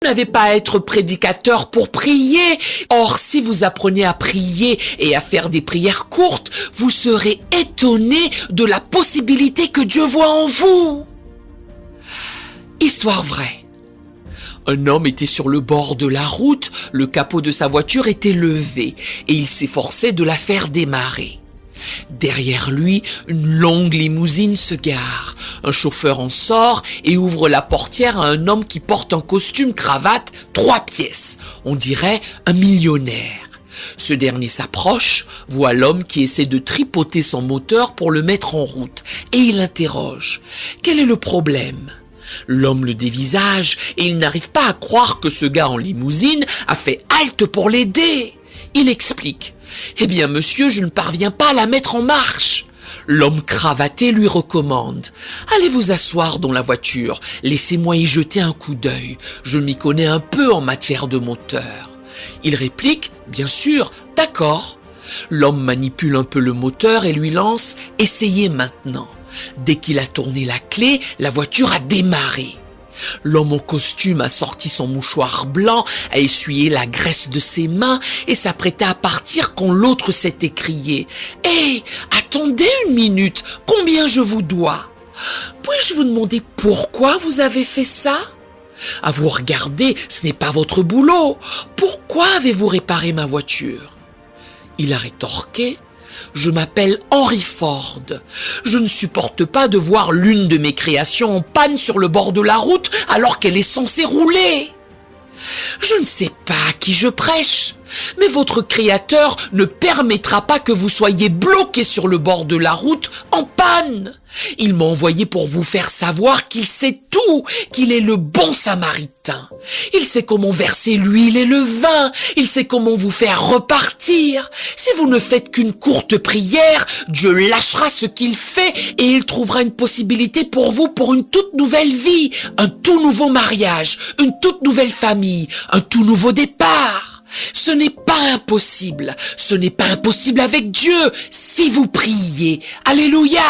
n'avez pas à être prédicateur pour prier. Or, si vous apprenez à prier et à faire des prières courtes, vous serez étonné de la possibilité que Dieu voit en vous. Histoire vraie. Un homme était sur le bord de la route, le capot de sa voiture était levé et il s'efforçait de la faire démarrer. Derrière lui, une longue limousine se gare. Un chauffeur en sort et ouvre la portière à un homme qui porte un costume cravate 3 pièces. On dirait un millionnaire. Ce dernier s'approche, voit l'homme qui essaie de tripoter son moteur pour le mettre en route et il interroge. Quel est le problème ? L'homme le dévisage et il n'arrive pas à croire que ce gars en limousine a fait halte pour l'aider. Il explique. « Eh bien, monsieur, je ne parviens pas à la mettre en marche. » L'homme cravaté lui recommande. « Allez vous asseoir dans la voiture, laissez-moi y jeter un coup d'œil. Je m'y connais un peu en matière de moteur. » Il réplique. « Bien sûr, d'accord. » L'homme manipule un peu le moteur et lui lance « Essayez maintenant. » Dès qu'il a tourné la clé, la voiture a démarré. L'homme en costume a sorti son mouchoir blanc, a essuyé la graisse de ses mains et s'apprêtait à partir quand l'autre s'est écrié « Hé, attendez une minute, combien je vous dois ? Puis-je vous demander pourquoi vous avez fait ça ? À vous regarder, ce n'est pas votre boulot. Pourquoi avez-vous réparé ma voiture ?» Il a rétorqué. Je m'appelle Henry Ford. Je ne supporte pas de voir l'une de mes créations en panne sur le bord de la route alors qu'elle est censée rouler. Je ne sais pas à qui je prêche, mais votre créateur ne permettra pas que vous soyez bloqué sur le bord de la route en panne. Il m'a envoyé pour vous faire savoir qu'il sait tout, qu'il est le bon samaritain. Il sait comment verser l'huile et le vin, il sait comment vous faire repartir. Si vous ne faites qu'une courte prière, Dieu lâchera ce qu'il fait et il trouvera une possibilité pour vous pour une toute nouvelle vie, un tout nouveau mariage, une toute nouvelle famille, un tout nouveau départ. Ce n'est pas impossible, ce n'est pas impossible avec Dieu si vous priez. Alléluia!